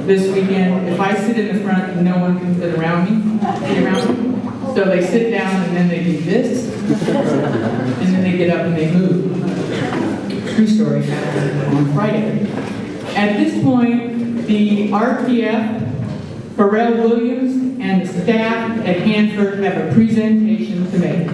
this weekend, if I sit in the front, no one can sit around me. So they sit down and then they do this, and then they get up and they move. True story, happened on Friday. At this point, the RPF, Pharrell Williams, and the staff at Hanford have a presentation to make.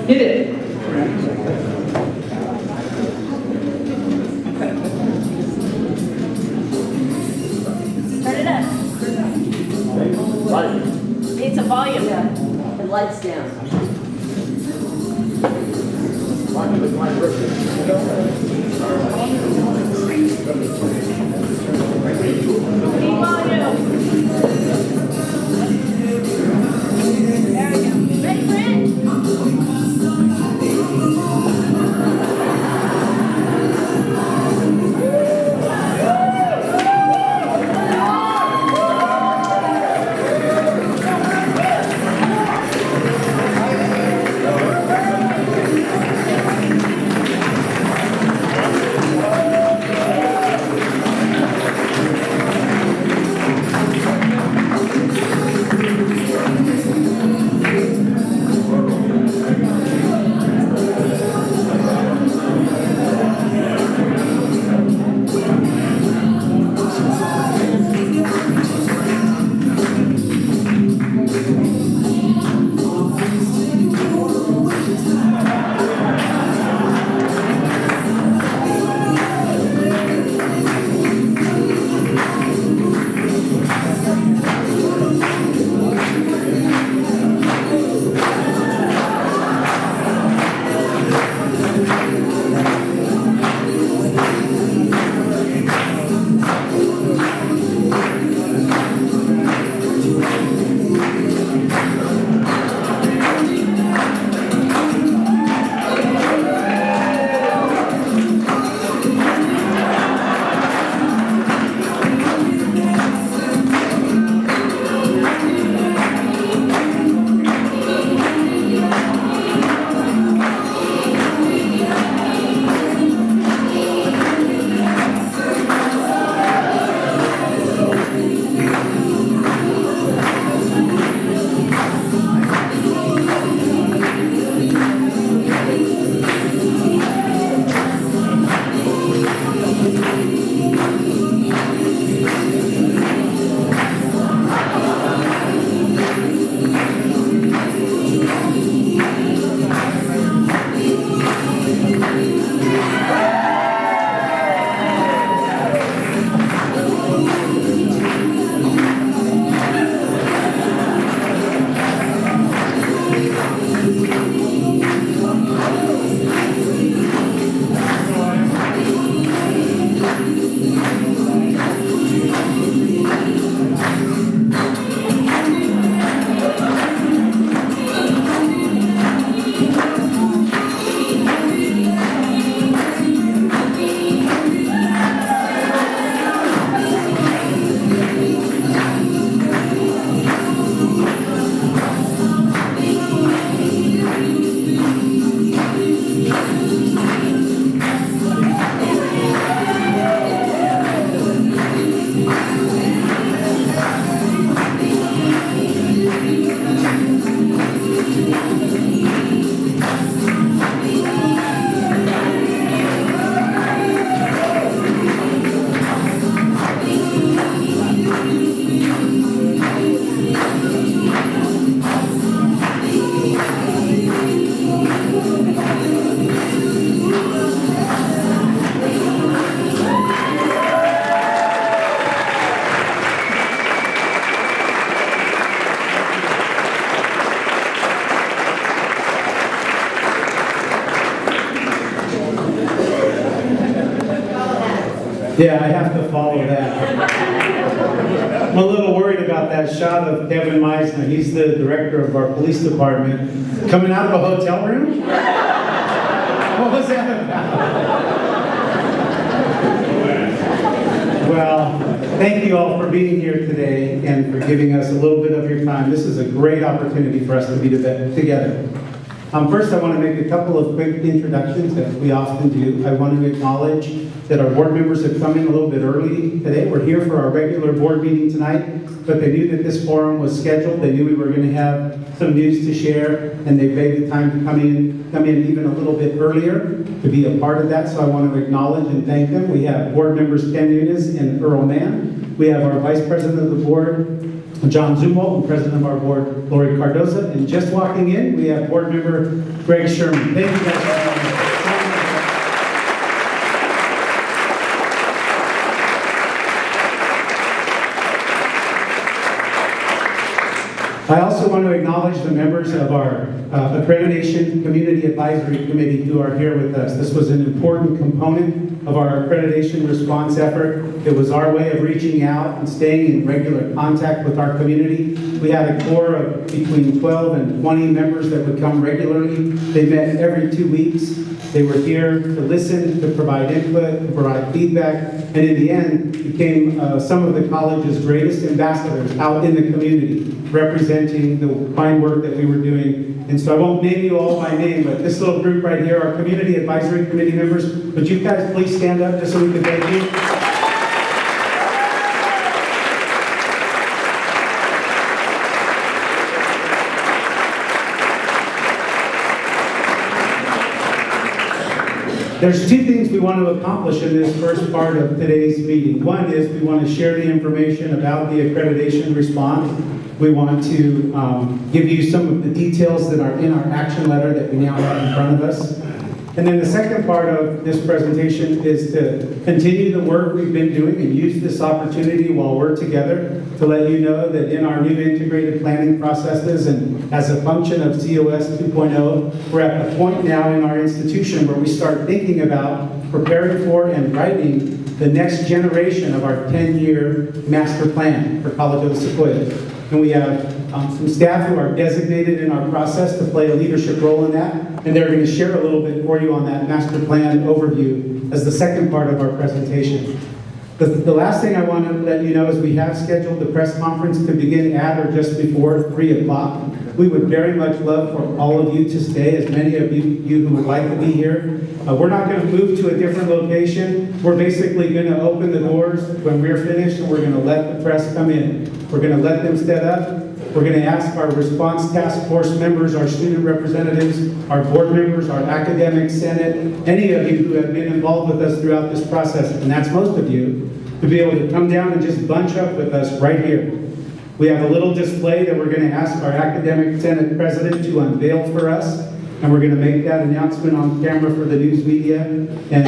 Hit it. Turn it up. Need some volume. The lights down. Need volume. There we go. Ready, Brent? Yeah, I have to follow that. I'm a little worried about that shot of Kevin Meisner. He's the director of our police department. Coming out of a hotel room? What was that about? Well, thank you all for being here today and for giving us a little bit of your time. This is a great opportunity for us to be together. First, I want to make a couple of quick introductions that we often do. I want to acknowledge that our board members have come in a little bit early today. We're here for our regular board meeting tonight, but they knew that this forum was scheduled. They knew we were going to have some news to share, and they made the time to come in even a little bit earlier to be a part of that. So I want to acknowledge and thank them. We have board members Ken Nunes and Earl Mann. We have our vice president of the board, John Zumwalt, and president of our board, Lori Cardoza. And just walking in, we have board member Greg Sherman. Thank you guys for coming. I also want to acknowledge the members of our Accreditation Community Advisory Committee who are here with us. This was an important component of our accreditation response effort. It was our way of reaching out and staying in regular contact with our community. We had a core of between 12 and 20 members that would come regularly. They met every 2 weeks. They were here to listen, to provide input, to provide feedback, and in the end became some of the college's greatest ambassadors out in the community, representing the fine work that we were doing. And so I won't name you all by name, but this little group right here, our Community Advisory Committee members, would you guys please stand up just so we can thank you? There's two things we want to accomplish in this first part of today's meeting. One is we want to share the information about the accreditation response. We want to give you some of the details that are in our action letter that we now have in front of us. And then the second part of this presentation is to continue the work we've been doing and use this opportunity while we're together to let you know that in our new integrated planning processes and as a function of COS 2.0, we're at a point now in our institution where we start thinking about preparing for and writing the next generation of our 10-year master plan for College of the Sequoias. And we have some staff who are designated in our process to play a leadership role in that, and they're going to share a little bit for you on that master plan overview as the second part of our presentation. The last thing I want to let you know is we have scheduled the press conference to begin at or just before 3 o'clock. We would very much love for all of you to stay, as many of you who would like to be here. We're not going to move to a different location. We're basically going to open the doors when we're finished, and we're going to let the press come in. We're going to let them set up. We're going to ask our response task force members, our student representatives, our board members, our academic senate, any of you who have been involved with us throughout this process, and that's most of you, to be able to come down and just bunch up with us right here. We have a little display that we're going to ask our academic senate president to unveil for us, and we're going to make that announcement on camera for the news media and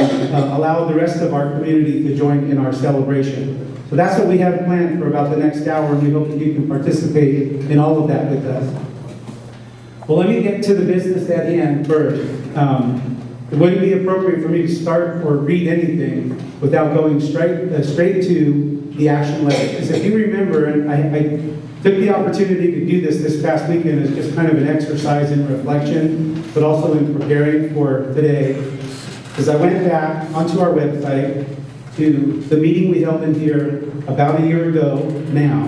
allow the rest of our community to join in our celebration. So that's what we have planned for about the next hour, and we hope that you can participate in all of that with us. Well, let me get to the business at hand first. It wouldn't be appropriate for me to start or read anything without going straight to the action letter. Because if you remember, and I took the opportunity to do this past weekend as just kind of an exercise in reflection, but also in preparing for today, because I went back onto our website to the meeting we held in here about a year ago now,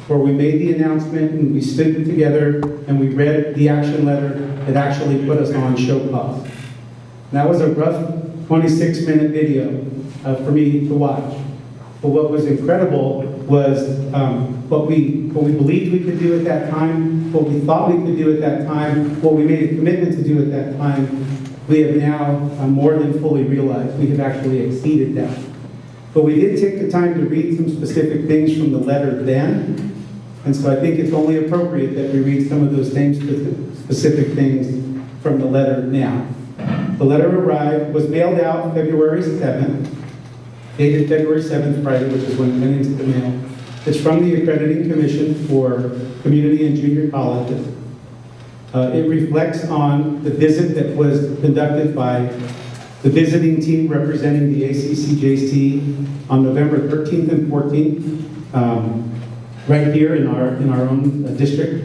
where we made the announcement and we stood together and we read the action letter that actually put us on show pause. And that was a rough 26-minute video for me to watch. But what was incredible was what we believed we could do at that time, what we thought we could do at that time, what we made a commitment to do at that time, we have now more than fully realized. We have actually exceeded that. But we did take the time to read some specific things from the letter then, and so I think it's only appropriate that we read some of those same specific things from the letter now. The letter was mailed out February 7th, dated February 7th, Friday, which is when it went into the mail. It's from the Accrediting Commission for Community and Junior Colleges. It reflects on the visit that was conducted by the visiting team representing the ACCJC on November 13th and 14th. right here in our own district,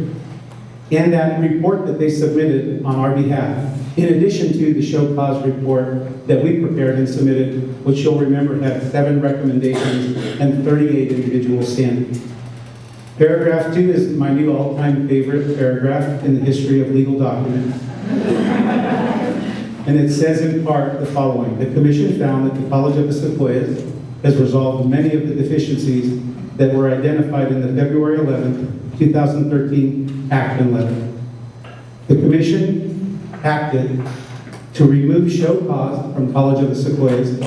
and that report that they submitted on our behalf, in addition to the show cause report that we prepared and submitted, which you'll remember had 7 recommendations and 38 individual standings. Paragraph 2 is my new all-time favorite paragraph in the history of legal documents. And it says in part the following: the Commission found that the College of the Sequoias has resolved many of the deficiencies that were identified in the February 11, 2013 action letter. The Commission acted to remove show cause from College of the Sequoias,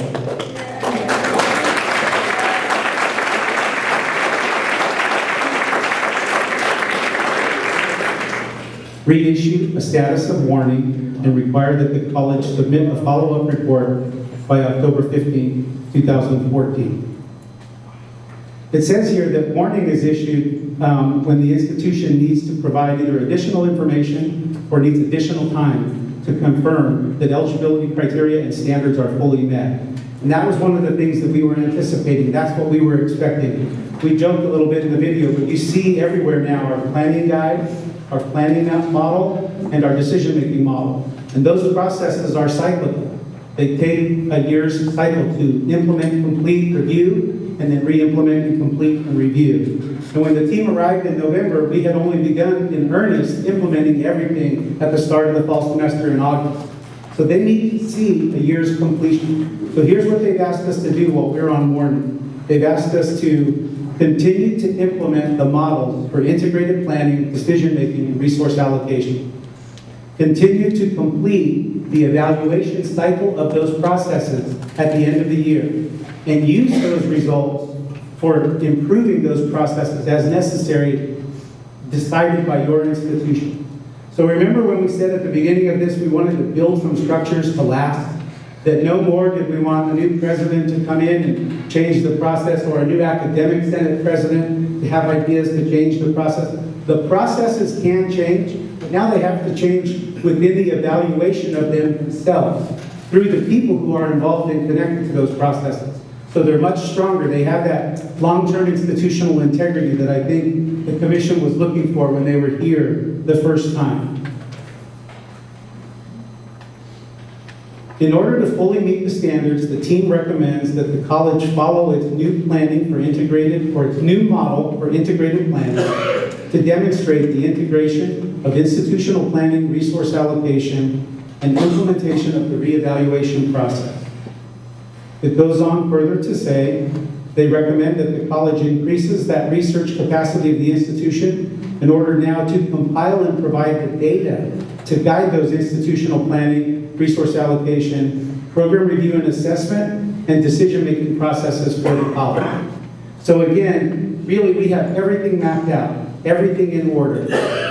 reissue a status of warning, and require that the college submit a follow-up report by October 15, 2014. It says here that warning is issued when the institution needs to provide either additional information or needs additional time to confirm that eligibility criteria and standards are fully met. And that was one of the things that we were anticipating. That's what we were expecting. We joked a little bit in the video, but you see everywhere now our planning guide, our planning model, and our decision-making model. And those processes are cyclical. They take a year's cycle to implement, complete, review, and then re-implement and complete and review. And when the team arrived in November, we had only begun in earnest implementing everything at the start of the fall semester in August. So they need to see a year's completion. So here's what they've asked us to do while we're on warning. They've asked us to continue to implement the models for integrated planning, decision-making, and resource allocation. Continue to complete the evaluation cycle of those processes at the end of the year, and use those results for improving those processes as necessary, decided by your institution. So remember when we said at the beginning of this we wanted to build some structures to last? That no more did we want a new president to come in and change the process, or a new academic senate president to have ideas to change the process. The processes can change, but now they have to change within the evaluation of themselves through the people who are involved and connected to those processes. So they're much stronger. They have that long-term institutional integrity that I think the Commission was looking for when they were here the first time. In order to fully meet the standards, the team recommends that the college follow its new planning for integrated, or its new model for integrated planning to demonstrate the integration of institutional planning, resource allocation, and implementation of the reevaluation process. It goes on further to say, they recommend that the college increases that research capacity of the institution in order now to compile and provide the data to guide those institutional planning, resource allocation, program review and assessment, and decision-making processes for the college. So again, really we have everything mapped out, everything in order.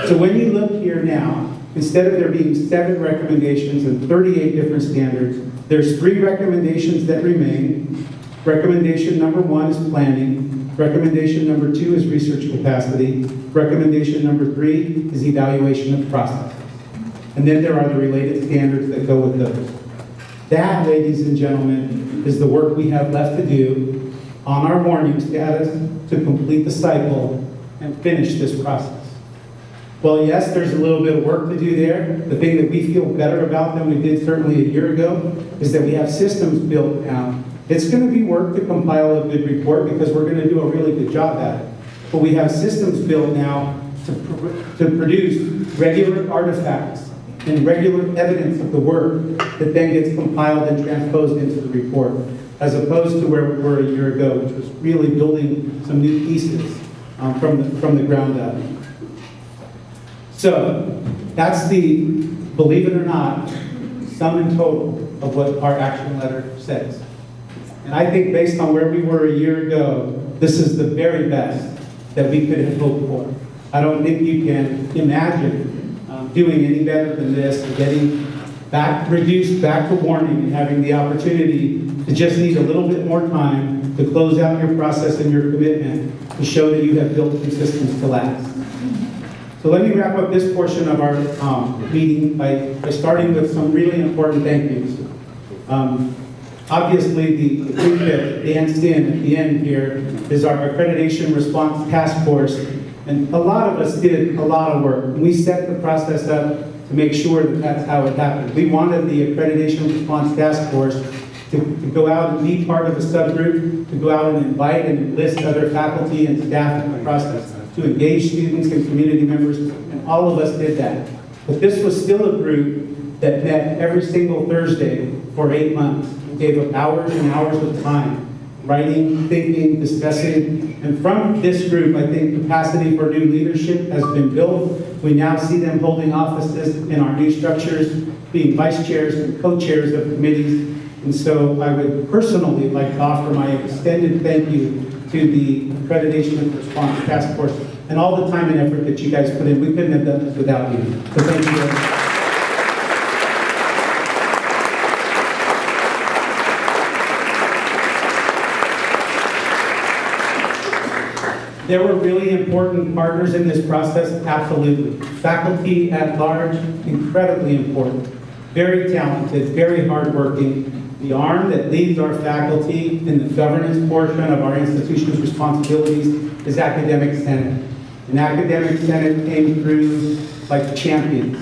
So when you look here now, instead of there being 7 recommendations and 38 different standards, there's 3 recommendations that remain. Recommendation number 1 is planning. Recommendation number 2 is research capacity. Recommendation number 3 is evaluation of process. And then there are the related standards that go with those. That, ladies and gentlemen, is the work we have left to do on our warning status to complete the cycle and finish this process. Well, yes, there's a little bit of work to do there. The thing that we feel better about than we did certainly a year ago is that we have systems built now. It's going to be work to compile a good report because we're going to do a really good job at it. But we have systems built now to produce regular artifacts and regular evidence of the work that then gets compiled and transposed into the report, as opposed to where we were a year ago, which was really building some new pieces from the ground up. So that's the, believe it or not, sum and total of what our action letter says. And I think based on where we were a year ago, this is the very best that we could have hoped for. I don't think you can imagine doing any better than this, getting reduced back to warning and having the opportunity to just need a little bit more time to close out your process and your commitment to show that you have built these systems to last. So let me wrap up this portion of our meeting by starting with some really important thank yous. Obviously, the group that danced in at the end here is our Accreditation Response Task Force. And a lot of us did a lot of work. We set the process up to make sure that that's how it happened. We wanted the Accreditation Response Task Force to go out and be part of a subgroup, to go out and invite and enlist other faculty and staff in the process, to engage students and community members, and all of us did that. But this was still a group that met every single Thursday for 8 months, gave up hours and hours of time, writing, thinking, discussing. And from this group, I think capacity for new leadership has been built. We now see them holding offices in our new structures, being vice chairs and co-chairs of committees. And so I would personally like to offer my extended thank you to the Accreditation and Response Task Force and all the time and effort that you guys put in. We couldn't have done this without you. So thank you very much. There were really important partners in this process, absolutely. Faculty at large, incredibly important. Very talented, very hardworking. The arm that leads our faculty in the governance portion of our institution's responsibilities is Academic Senate. And Academic Senate came through like champions.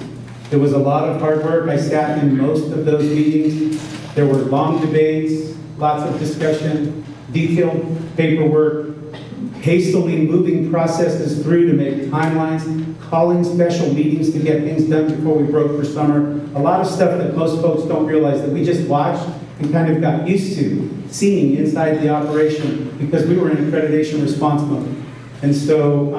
There was a lot of hard work. I sat in most of those meetings. There were long debates, lots of discussion, detailed paperwork, hastily moving processes through to make timelines, calling special meetings to get things done before we broke for summer. A lot of stuff that most folks don't realize that we just watched and kind of got used to seeing inside the operation because we were in accreditation response mode. And so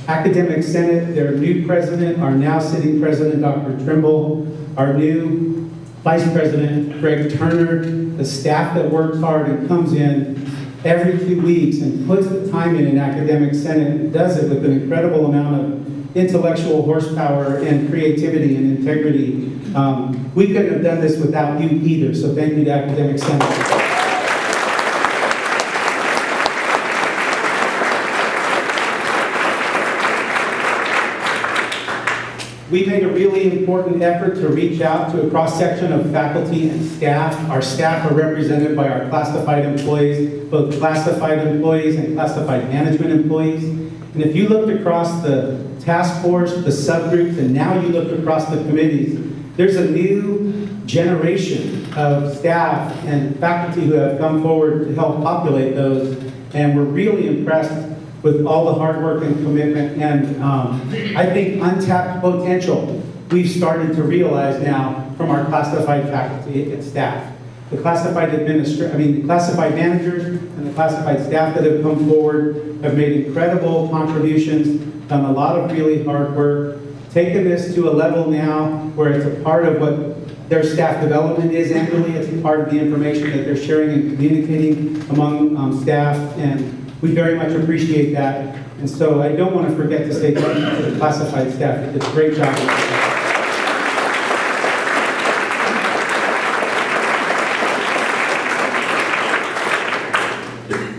Academic Senate, their new president, our now sitting president, Dr. Trimble, our new vice president, Greg Turner, the staff that works hard and comes in every 2 weeks and puts the time in Academic Senate and does it with an incredible amount of intellectual horsepower and creativity and integrity. We couldn't have done this without you either, so thank you to Academic Senate. We made a really important effort to reach out to a cross-section of faculty and staff. Our staff are represented by our classified employees, both classified employees and classified management employees. And if you looked across the task force, the subgroups, and now you look across the committees, there's a new generation of staff and faculty who have come forward to help populate those. And we're really impressed with all the hard work and commitment, and I think untapped potential we've started to realize now from our classified faculty and staff. The classified the classified managers and the classified staff that have come forward have made incredible contributions, done a lot of really hard work, taken this to a level now where it's a part of what their staff development is annually. It's a part of the information that they're sharing and communicating among staff, and we very much appreciate that. And so I don't want to forget to say thank you to the classified staff. They did a great job.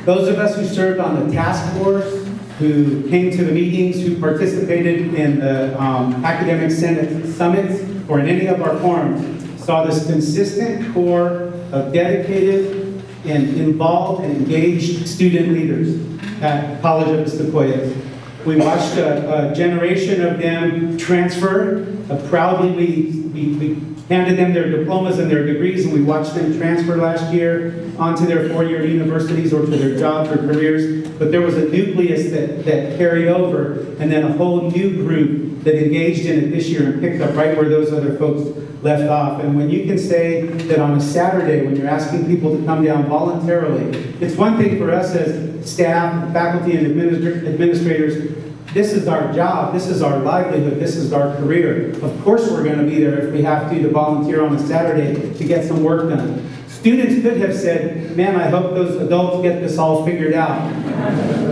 Those of us who served on the task force, who came to the meetings, who participated in the Academic Senate summits or in any of our forums, saw this consistent core of dedicated and involved and engaged student leaders at College of the Sequoias. We watched a generation of them transfer. Proudly, we handed them their diplomas and their degrees, and we watched them transfer last year onto their four-year universities or to their jobs or careers. But there was a nucleus that carried over, and then a whole new group that engaged in it this year and picked up right where those other folks left off. And when you can say that on a Saturday, when you're asking people to come down voluntarily, it's one thing for us as staff, faculty, and administrators. This is our job, this is our livelihood, this is our career. Of course we're going to be there if we have to volunteer on a Saturday to get some work done. Students could have said, man, I hope those adults get this all figured out.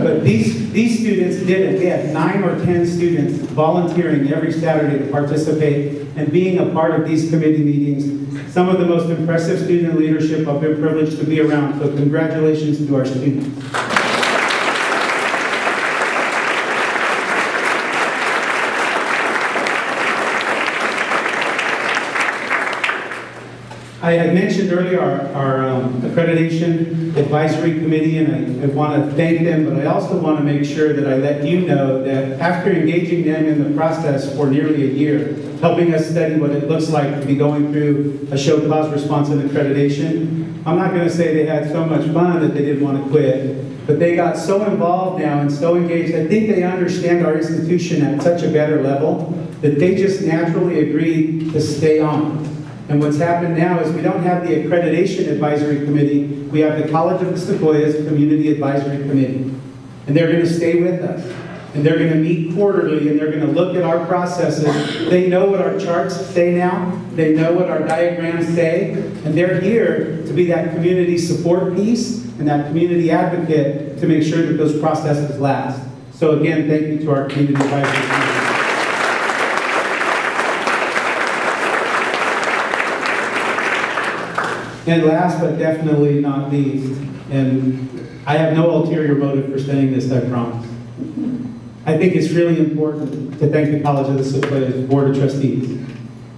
But these students didn't. They had 9 or 10 students volunteering every Saturday to participate and being a part of these committee meetings. Some of the most impressive student leadership I've been privileged to be around. So congratulations to our students. I had mentioned earlier our accreditation advisory committee, and I want to thank them, but I also want to make sure that I let you know that after engaging them in the process for nearly a year, helping us study what it looks like to be going through a show cause response and accreditation, I'm not going to say they had so much fun that they didn't want to quit, but they got so involved now and so engaged. I think they understand our institution at such a better level that they just naturally agreed to stay on. And what's happened now is we don't have the Accreditation Advisory Committee, we have the College of the Sequoias Community Advisory Committee. And they're going to stay with us. And they're going to meet quarterly, and they're going to look at our processes. They know what our charts say now. They know what our diagrams say. And they're here to be that community support piece and that community advocate to make sure that those processes last. So again, thank you to our community advisory committee. And last but definitely not least, and I have no ulterior motive for saying this, I promise. I think it's really important to thank the College of the Sequoias Board of Trustees.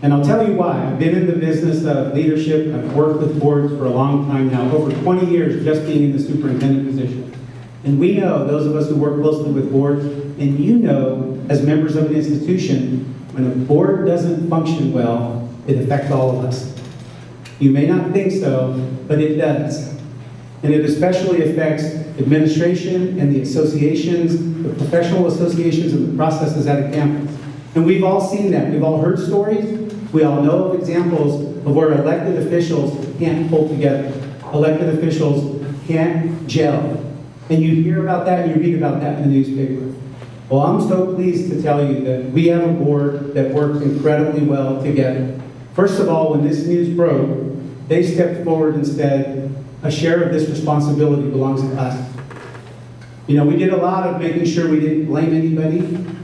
And I'll tell you why. I've been in the business of leadership. I've worked with boards for a long time now, over 20 years just being in the superintendent position. And we know, those of us who work closely with boards, and you know, as members of an institution, when a board doesn't function well, it affects all of us. You may not think so, but it does. And it especially affects administration and the associations, the professional associations and the processes at a campus. And we've all seen that. We've all heard stories. We all know of examples of where elected officials can't pull together. Elected officials can't gel. And you hear about that and you read about that in the newspaper. Well, I'm so pleased to tell you that we have a board that works incredibly well together. First of all, when this news broke, they stepped forward and said, a share of this responsibility belongs to us. You know, we did a lot of making sure we didn't blame anybody,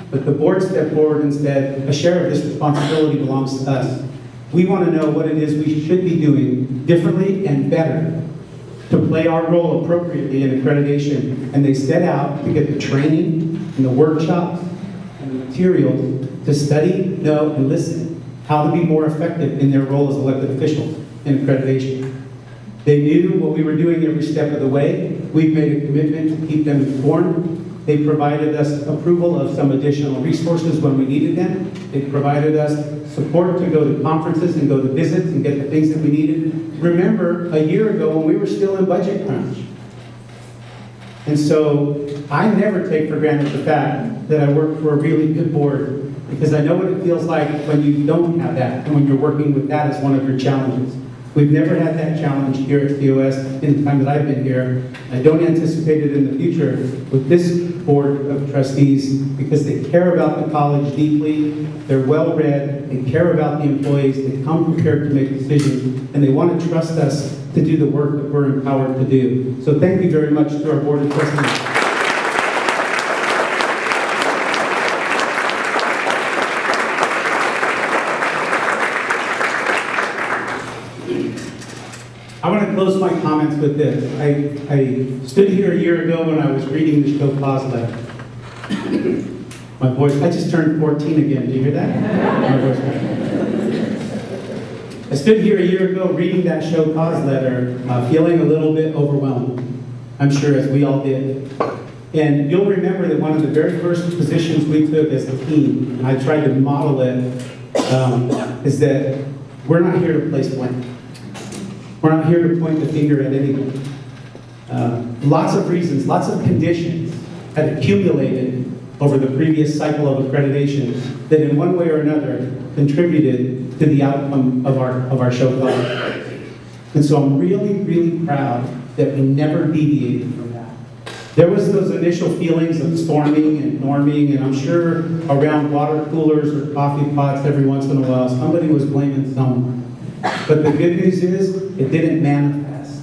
but the board stepped forward and said, a share of this responsibility belongs to us. We want to know what it is we should be doing differently and better to play our role appropriately in accreditation. And they set out to get the training and the workshops and the materials to study, know, and listen how to be more effective in their role as elected officials in accreditation. They knew what we were doing every step of the way. We've made a commitment to keep them informed. They provided us approval of some additional resources when we needed them. They provided us support to go to conferences and go to visits and get the things that we needed. Remember, a year ago when we were still in budget crunch. And so I never take for granted the fact that I work for a really good board, because I know what it feels like when you don't have that and when you're working with that as one of your challenges. We've never had that challenge here at COS in the time that I've been here. I don't anticipate it in the future with this board of trustees, because they care about the college deeply, they're well-read, they care about the employees, they come prepared to make decisions, and they want to trust us to do the work that we're empowered to do. So thank you very much to our board of trustees. I want to close my comments with this. I stood here a year ago when I was reading the show cause letter. My voice, I just turned 14 again, do you hear that? My voice. I stood here a year ago reading that show cause letter, feeling a little bit overwhelmed. I'm sure as we all did. And you'll remember that one of the very first positions we took as a team, and I tried to model it, is that we're not here to place blame. We're not here to point the finger at anyone. Lots of reasons, lots of conditions had accumulated over the previous cycle of accreditation that in one way or another contributed to the outcome of our show cause. And so I'm really, really proud that we never deviated from that. There was those initial feelings of storming and norming, and I'm sure around water coolers or coffee pots every once in a while, somebody was blaming someone. But the good news is, it didn't manifest.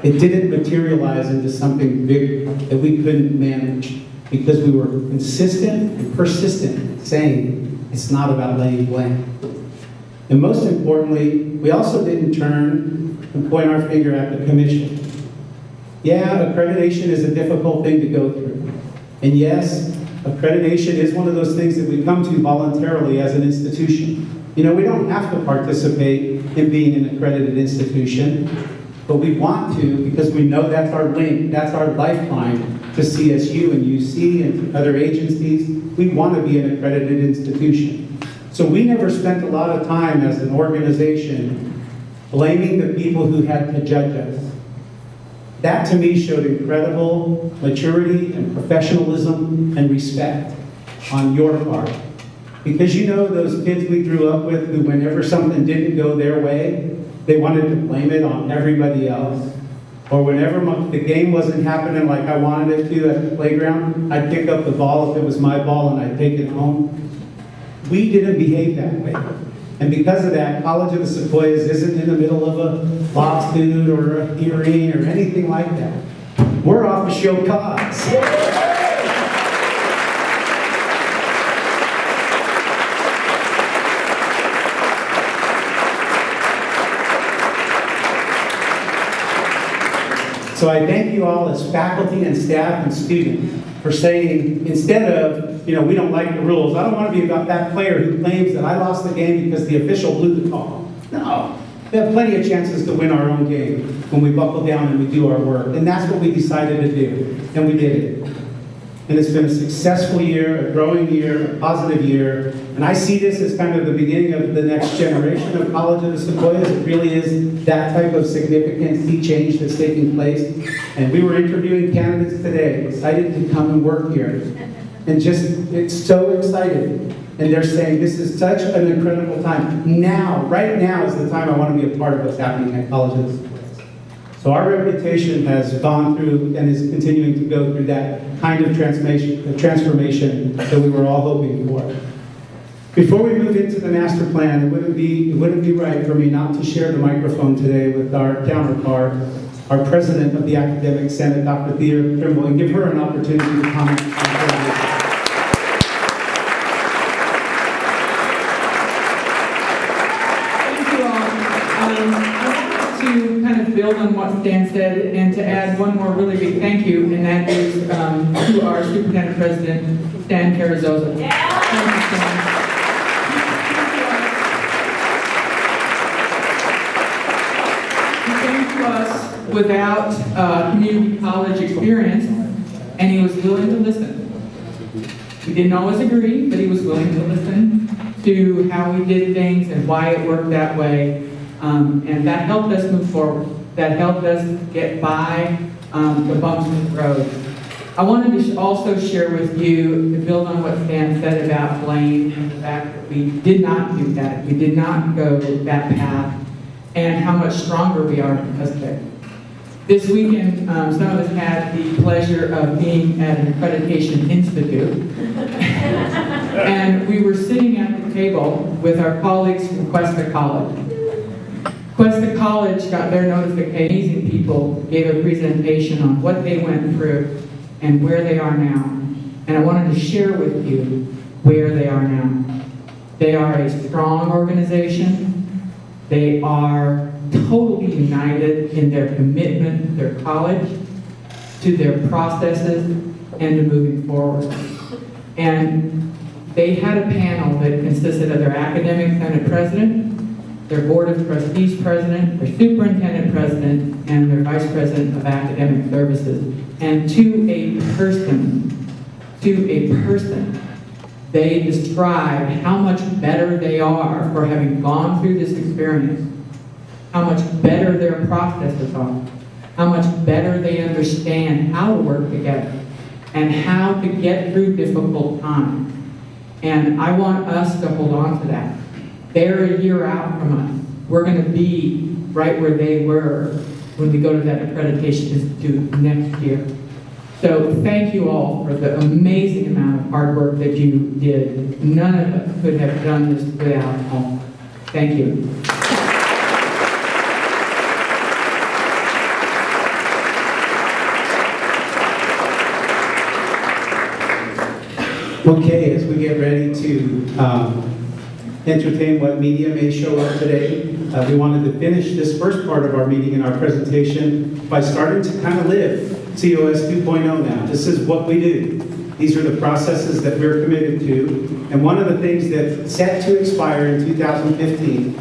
It didn't materialize into something big that we couldn't manage, because we were consistent and persistent saying it's not about laying blame. And most importantly, we also didn't turn and point our finger at the commission. Yeah, accreditation is a difficult thing to go through. And yes, accreditation is one of those things that we come to voluntarily as an institution. You know, we don't have to participate in being an accredited institution, but we want to because we know that's our link, that's our lifeline to CSU and UC and to other agencies. We want to be an accredited institution. So we never spent a lot of time as an organization blaming the people who had to judge us. That to me showed incredible maturity and professionalism and respect on your part. Because you know those kids we grew up with who whenever something didn't go their way, they wanted to blame it on everybody else. Or whenever the game wasn't happening like I wanted it to at the playground, I'd pick up the ball if it was my ball and I'd take it home. We didn't behave that way. And because of that, College of the Sequoias isn't in the middle of a lawsuit or a hearing or anything like that. We're off a show cause. So I thank you all as faculty and staff and students for saying, instead of, you know, we don't like the rules, I don't want to be about that player who claims that I lost the game because the official blew the call. No, we have plenty of chances to win our own game when we buckle down and we do our work. And that's what we decided to do, and we did it. And it's been a successful year, a growing year, a positive year. And I see this as kind of the beginning of the next generation of College of the Sequoias. It really is that type of significant sea change that's taking place. And we were interviewing candidates today, excited to come and work here. And just, it's so excited. And they're saying, this is such an incredible time. Now, right now is the time I want to be a part of what's happening at College of the Sequoias. So our reputation has gone through and is continuing to go through that kind of transformation that we were all hoping for. Before we move into the master plan, it wouldn't be right for me not to share the microphone today with our counterpart, our president of the Academic Senate, Dr. Thea Trimble, and give her an opportunity to comment on accreditation. Build on what Stan said and to add one more really big thank you, and that is to our Superintendent President, Stan Carrizosa. Yeah. Thank you, Stan. He came to us without community college experience, and he was willing to listen. We didn't always agree, but he was willing to listen to how we did things and why it worked that way, and that helped us move forward. That helped us get by the bumps in the road. I wanted to also share with you, to build on what Stan said about blame and the fact that we did not do that. We did not go that path, and how much stronger we are because of it. This weekend, some of us had the pleasure of being at an Accreditation Institute. And we were sitting at the table with our colleagues from Cuesta College. Cuesta College got their notification. Amazing people gave a presentation on what they went through and where they are now. And I wanted to share with you where they are now. They are a strong organization. They are totally united in their commitment to their college, to their processes, and to moving forward. And they had a panel that consisted of their academic senate president, their board of trustees president, their superintendent president, and their vice president of academic services. And to a person, they described how much better they are for having gone through this experience, how much better their processes are, how much better they understand how to work together, and how to get through difficult times. And I want us to hold on to that. They're a year out from us. We're going to be right where they were when we go to that Accreditation Institute next year. So thank you all for the amazing amount of hard work that you did. None of us could have done this without all. Thank you. Okay, as we get ready to entertain what media may show up today, we wanted to finish this first part of our meeting and our presentation by starting to kind of live COS 2.0 now. This is what we do. These are the processes that we're committed to. And one of the things that's set to expire in 2015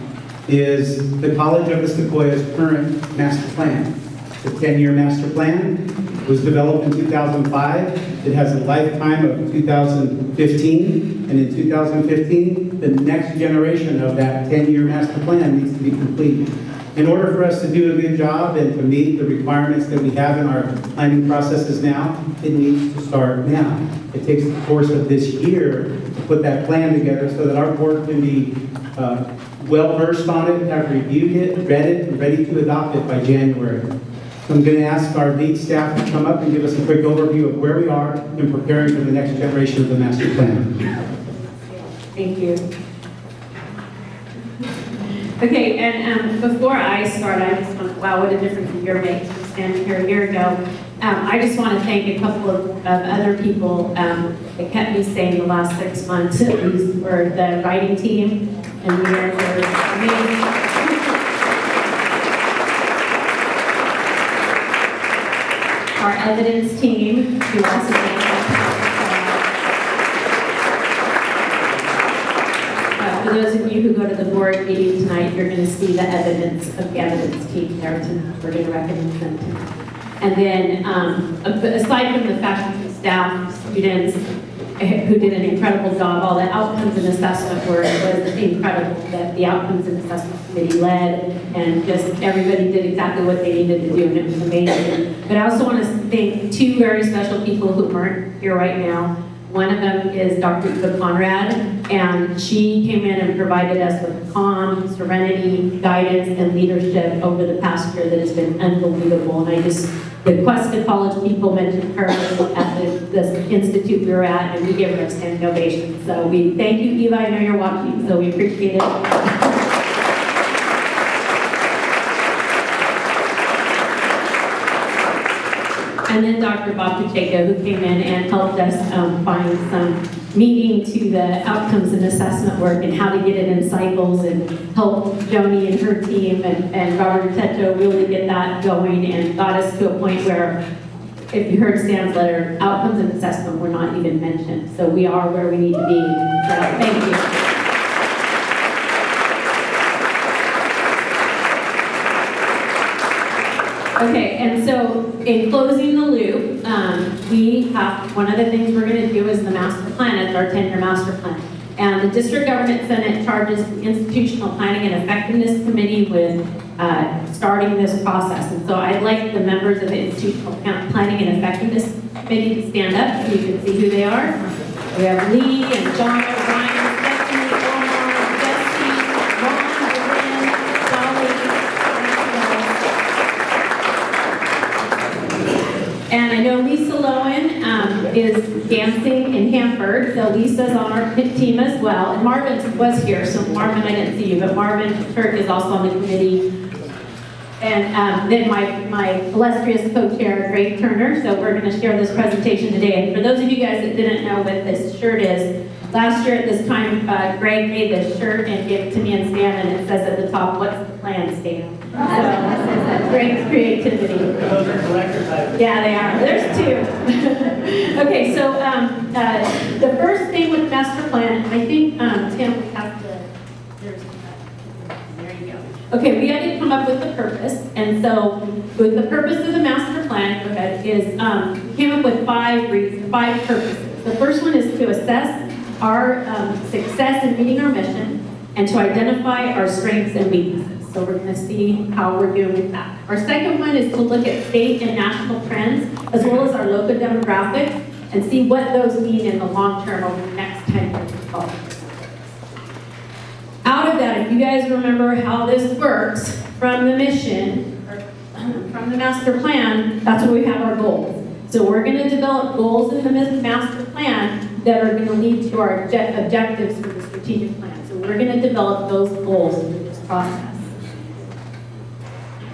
is the College of the Sequoia's current master plan. The 10-year master plan was developed in 2005. It has a lifetime of 2015. And in 2015, the next generation of that 10-year master plan needs to be completed. In order for us to do a good job and to meet the requirements that we have in our planning processes now, it needs to start now. It takes the course of this year to put that plan together so that our board can be well-versed on it, have reviewed it, read it, and ready to adopt it by January. So I'm going to ask our lead staff to come up and give us a quick overview of where we are in preparing for the next generation of the master plan. Thank you. Okay, and before I start, I just want, wow, what a difference a year makes from standing here a year ago. I just want to thank a couple of other people that kept me sane the last 6 months. These were the writing team, and we are amazing. Our evidence team, who also made for those of you who go to the board meeting tonight, you're going to see the evidence of the evidence team there tonight. We're going to recognize them tonight. And then, aside from the faculty, staff, students who did an incredible job, all the outcomes and assessment work was incredible. That the outcomes and assessment committee led, and just everybody did exactly what they needed to do, and it was amazing. But I also want to thank two very special people who aren't here right now. One of them is Dr. Eva Conrad, and she came in and provided us with calm, serenity, guidance, and leadership over the past year that has been unbelievable. And the Cuesta College people mentioned her at the institute we were at, and we gave her a standing ovation. So we thank you, Eva. I know you're watching, so we appreciate it. And then Dr. Bob Pacheco, who came in and helped us find some meaning to the outcomes and assessment work and how to get it in cycles, and helped Joni and her team and Robert Teto really get that going, and got us to a point where, if you heard Stan's letter, outcomes and assessment were not even mentioned. So we are where we need to be. So thank you. Okay, and so in closing the loop, one of the things we're going to do is the master plan. It's our 10-year master plan. And the District Government Senate charges the Institutional Planning and Effectiveness Committee with starting this process. And so I'd like the members of the Institutional Planning and Effectiveness Committee to stand up so you can see who they are. We have Lee and John, Ryan, Stephanie, Omar, Jesse, Ron, Lynn, Dolly. And I know Lisa Lowen is dancing in Hanford, so Lisa's on our team as well. And Marvin was here, so Marvin, I didn't see you, but Marvin Turk is also on the committee. And then my illustrious co-chair, Greg Turner. So we're going to share this presentation today. And for those of you guys that didn't know what this shirt is, last year at this time, Greg made this shirt and gave it to me and Stan, and it says at the top, "What's the plan, Stan?" So that's Greg's creativity. Those are collector's items. Yeah, they are. There's two. Okay, so the first thing with master plan, I think, Tim, we have to, there you go. Okay, we had to come up with a purpose, and so with the purpose of the master plan, go ahead, is we came up with five purposes. The first one is to assess our success in meeting our mission and to identify our strengths and weaknesses. So we're going to see how we're doing with that. Our second one is to look at state and national trends, as well as our local demographics, and see what those mean in the long term over the next 10 years. Out of that, if you guys remember how this works from the mission, or from the master plan, that's where we have our goals. So we're going to develop goals in the master plan that are going to lead to our objectives for the strategic plan. So we're going to develop those goals through this process.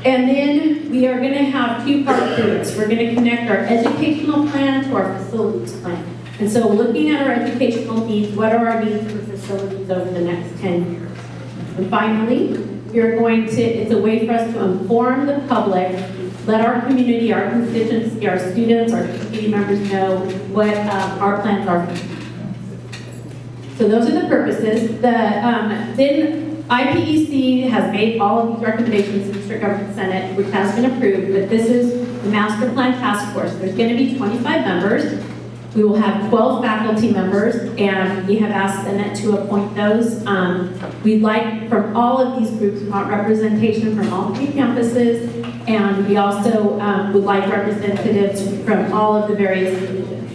And then we are going to have two-part groups. We're going to connect our educational plan to our facilities plan. And so looking at our educational needs, what are our needs for facilities over the next 10 years? And finally, we're going to, it's a way for us to inform the public let our community, our constituents, our students, our community members know what our plans are for the future. So those are the purposes. Then IPEC has made all of these recommendations to the District Government Senate, which has been approved, but this is the Master Plan Task Force. There's going to be 25 members. We will have 12 faculty members, and we have asked Senate to appoint those. We'd like, from all of these groups, we want representation from all three campuses, and we also would like representatives from all of the various divisions.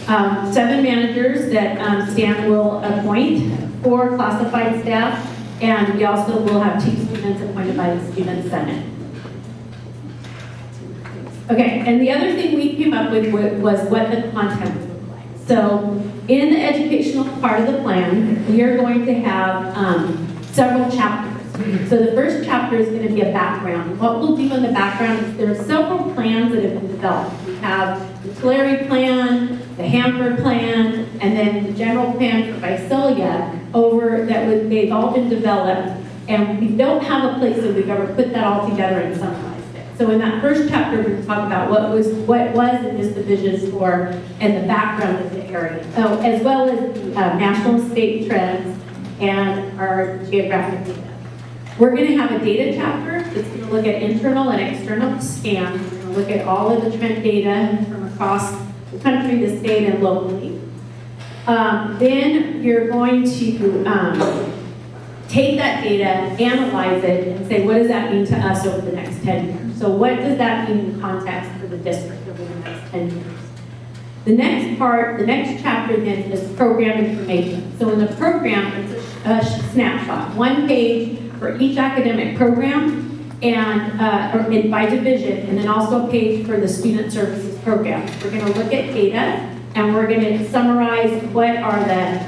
7 managers that Stan will appoint, 4 classified staff, and we also will have 2 students appointed by the Student Senate. Okay, and the other thing we came up with was what the content would look like. So in the educational part of the plan, we are going to have several chapters. So the first chapter is going to be a background. What we'll do in the background is there are several plans that have been developed. We have the Tulare plan, the Hanford plan, and then the general plan for Visalia they've all been developed, and we don't have a place that we've ever put that all together and summarized. So in that first chapter, we're going to talk about what was in this division for and the background of the area, as well as the national and state trends and our geographic data. We're going to have a data chapter that's going to look at internal and external scans. We're going to look at all of the trend data from across the country, the state, and locally. Then you're going to take that data, analyze it, and say, what does that mean to us over the next 10 years? So what does that mean in context for the district over the next 10 years? The next part, the next chapter then is program information. So in the program, it's a snapshot, 1 page for each academic program and by division, and then also a page for the student services program. We're going to look at data, and we're going to summarize what are the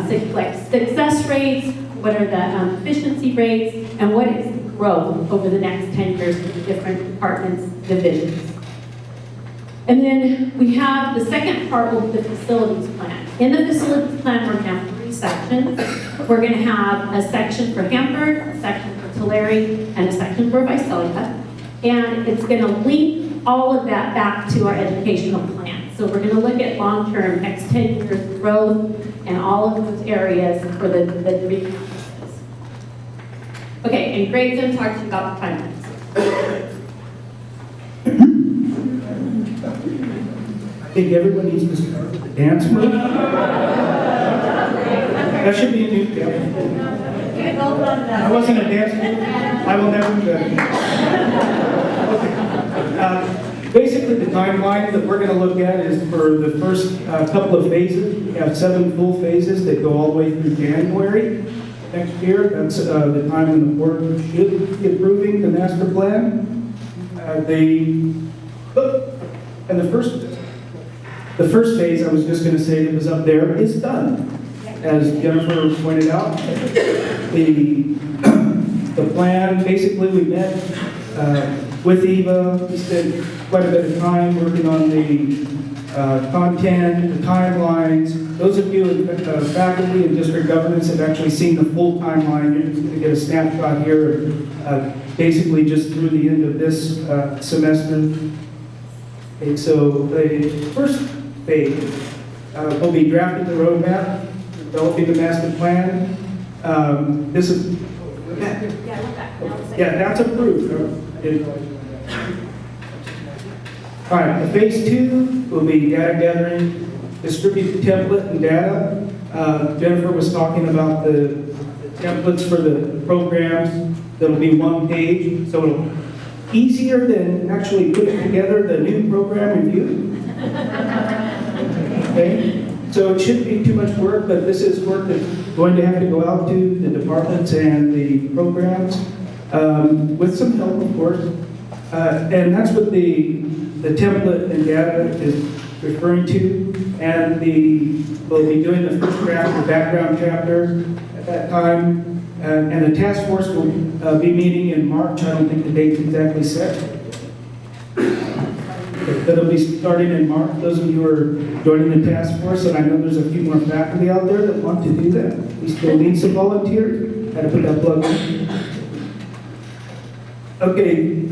success rates, what are the efficiency rates, and what is the growth over the next 10 years for the different departments, divisions. And then we have the second part will be the facilities plan. In the facilities plan, we're going to have 3 sections. We're going to have a section for Hanford, a section for Tulare, and a section for Visalia. And it's going to link all of that back to our educational plan. So we're going to look at long-term, next 10 years growth and all of those areas for the division campuses. Okay, and Greg's going to talk to you about the timelines. I think everyone needs to start with the dance move. That should be a new dance. I wasn't a dancer. I will never do that. Okay. Basically, the timeline that we're going to look at is for the first couple of phases. We have 7 full phases that go all the way through January next year. That's the time when the board should be approving the master plan. And the first phase, I was just going to say that was up there, is done. As Jennifer pointed out, the plan, basically we met with Eva, we spent quite a bit of time working on the content, the timelines. Those of you in faculty and district governance have actually seen the full timeline. You're just going to get a snapshot here, basically just through the end of this semester. Okay, so the first phase will be drafting the roadmap, developing the master plan. This is, yeah, that's approved. All right, the phase 2 will be data gathering, distribute the template and data. Jennifer was talking about the templates for the programs. That'll be 1 page, so it'll easier than actually putting together the new program review. Okay, so it shouldn't be too much work, but this is work that's going to have to go out to the departments and the programs with some help, of course. And that's what the template and data is referring to. And we'll be doing the first draft, the background chapter at that time. And the task force will be meeting in March. I don't think the date's exactly set. But it'll be starting in March. Those of you who are joining the task force, and I know there's a few more faculty out there that want to do that. We still need some volunteers. Had to put that plug in. Okay,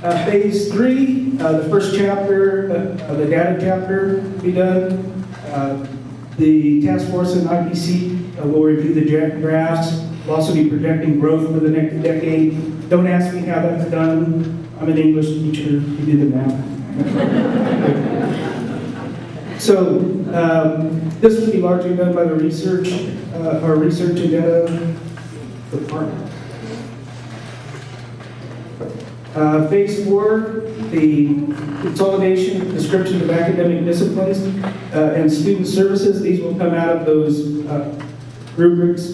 Phase 3, the first chapter, the data chapter will be done. The task force and IPC will review the graphs. We'll also be projecting growth for the next decade. Don't ask me how that's done. I'm an English teacher. You do the math. So this will be largely done by the research, our research and data department. Phase 4, the consolidation, description of academic disciplines and student services. These will come out of those rubrics.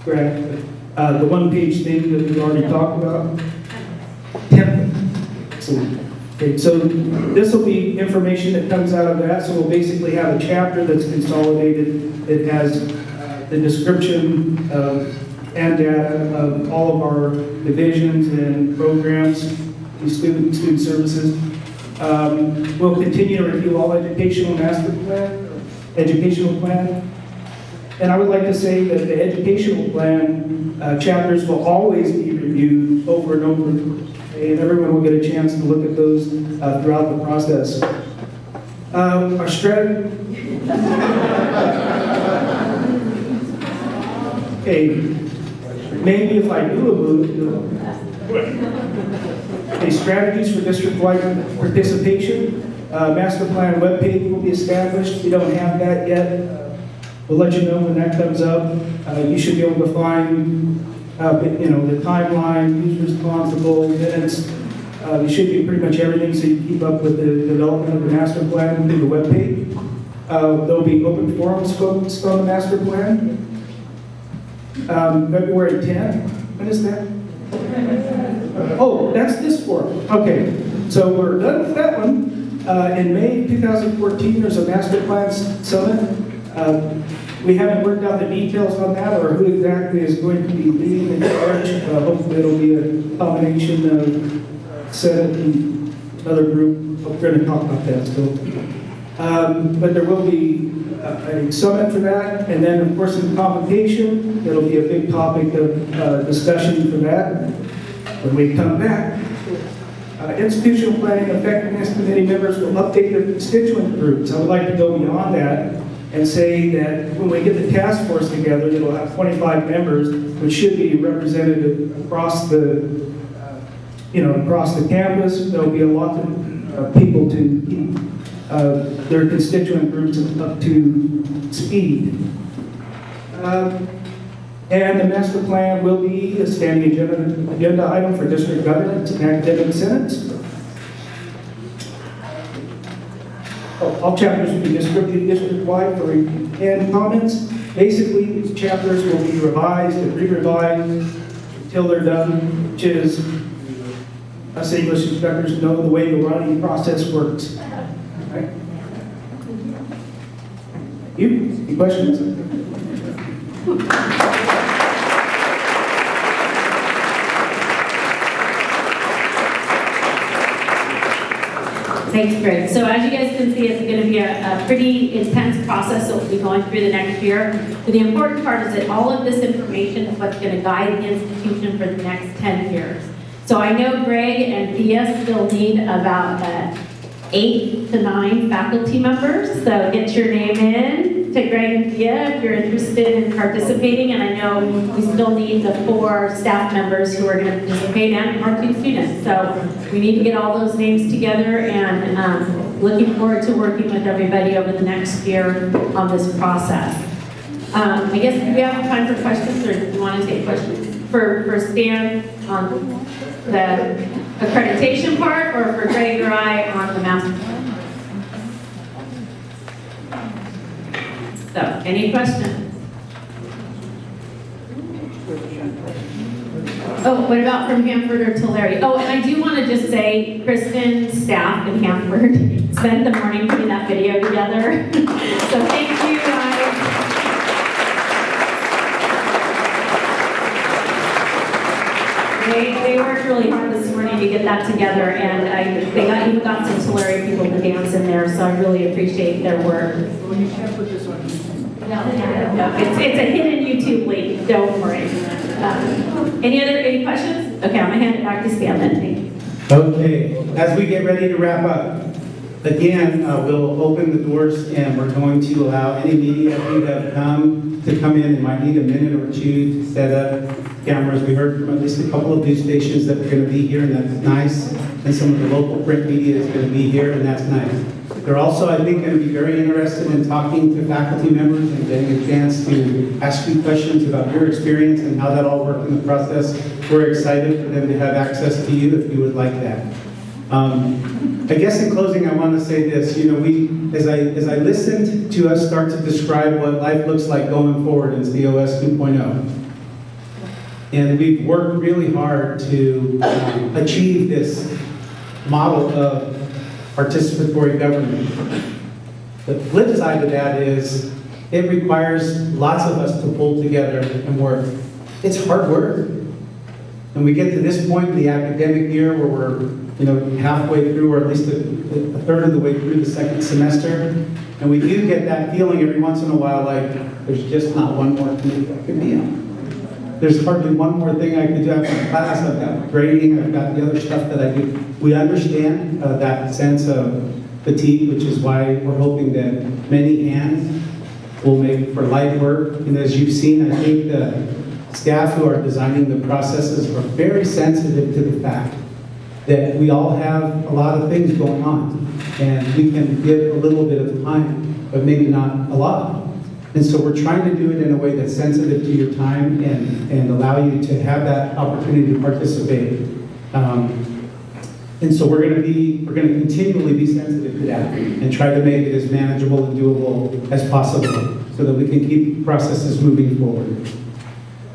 The one-page thing that we've already talked about. Template. So this will be information that comes out of that. So we'll basically have a chapter that's consolidated. It has the description and data of all of our divisions and programs, the student services. We'll continue to review all educational plan. And I would like to say that the educational plan chapters will always be reviewed over and over, and everyone will get a chance to look at those throughout the process. Our strategy. Okay. Maybe if I do a move, okay, strategies for district-wide participation. Master plan webpage will be established. We don't have that yet. We'll let you know when that comes up. You should be able to find, the timeline, who's responsible, minutes. You should be pretty much everything so you can keep up with the development of the master plan through the webpage. There'll be open forums focused on the master plan. February 10th. When is that? Oh, that's this forum. Okay, so we're done with that one. In May 2014, there's a master plan summit. We haven't worked out the details on that or who exactly is going to be leading the charge. Hopefully it'll be a combination of Senate and another group. We're going to talk about that still. But there will be a summit for that, and then of course in convocation, it'll be a big topic of discussion for that when we come back. Institutional planning effectiveness committee members will update their constituent groups. I would like to go beyond that and say that when we get the task force together, it'll have 25 members, which should be represented across the, across the campus. There'll be a lot of people to keep their constituent groups up to speed. And the master plan will be a standing agenda item for district governance and academic senates. All chapters will be distributed district-wide for review and comments. Basically, these chapters will be revised and re-revised until they're done, which is, us English instructors know the way the writing process works. Right? Any questions? Thanks, Greg. So as you guys can see, it's going to be a pretty intense process that we'll be going through the next year. But the important part is that all of this information is what's going to guide the institution for the next 10 years. So I know Greg and Thea still need about 8 to 9 faculty members. So get your name in to Greg and Thea if you're interested in participating. And I know we still need the 4 staff members who are going to participate and our 2 students. So we need to get all those names together, and looking forward to working with everybody over the next year on this process. I guess do we have time for questions, or do you want to take questions for Stan on the accreditation part, or for Greg or I on the master plan? So, any questions? Oh, what about from Hanford or Tulare? Oh, and I do want to just say, Kristen, staff in Hanford, spent the morning putting that video together. So thank you guys. They worked really hard this morning to get that together, and they even got some Tulare people to dance in there, so I really appreciate their work. Well, you can't put this on YouTube. No, it's a hidden YouTube link, don't worry. Any questions? Okay, I'm gonna hand it back to Stan then, thank you. Okay, as we get ready to wrap up, again, we'll open the doors and we're going to allow any media who have come to come in and might need a minute or two to set up cameras. We heard from at least a couple of news stations that are going to be here, and that's nice. And some of the local print media is going to be here, and that's nice. They're also, I think, going to be very interested in talking to faculty members and getting a chance to ask you questions about your experience and how that all worked in the process. We're excited for them to have access to you if you would like that. I guess in closing, I want to say this. You know, as I listened to us start to describe what life looks like going forward in COS 2.0, and we've worked really hard to achieve this model of participatory government. The flip side of that is it requires lots of us to pull together and work. It's hard work. And we get to this point in the academic year where we're halfway through, or at least a third of the way through the second semester, and we do get that feeling every once in a while like there's just not one more thing I could be on. There's hardly one more thing I could do. I've got class, I've got grading, I've got the other stuff that I do. We understand that sense of fatigue, which is why we're hoping that many hands will make for light work. And as you've seen, I think the staff who are designing the processes are very sensitive to the fact that we all have a lot of things going on, and we can give a little bit of time, but maybe not a lot. And so we're trying to do it in a way that's sensitive to your time and allow you to have that opportunity to participate. And so we're going to continually be sensitive to that and try to make it as manageable and doable as possible so that we can keep processes moving forward.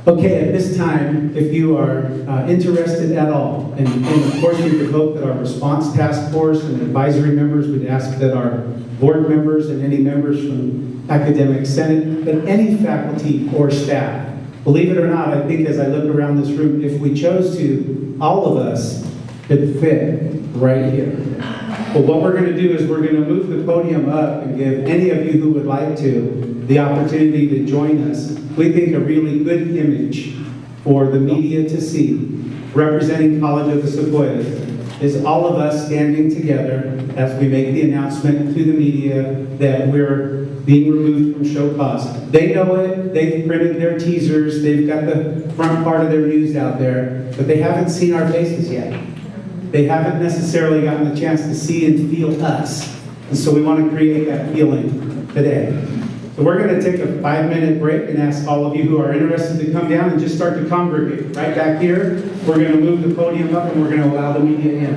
Okay, at this time, if you are interested at all, and of course we would hope that our response task force and advisory members would ask that our board members and any members from Academic Senate, but any faculty or staff, believe it or not, I think as I look around this room, if we chose to, all of us could fit right here. But what we're going to do is we're going to move the podium up and give any of you who would like to the opportunity to join us. We think a really good image for the media to see, representing College of the Sequoias, is all of us standing together as we make the announcement to the media that we're being removed from show cause. They know it, they've printed their teasers, they've got the front part of their news out there, but they haven't seen our faces yet. They haven't necessarily gotten a chance to see and feel us. And so we want to create that feeling today. So we're going to take a 5-minute break and ask all of you who are interested to come down and just start to congregate right back here. We're going to move the podium up and we're going to allow the media in.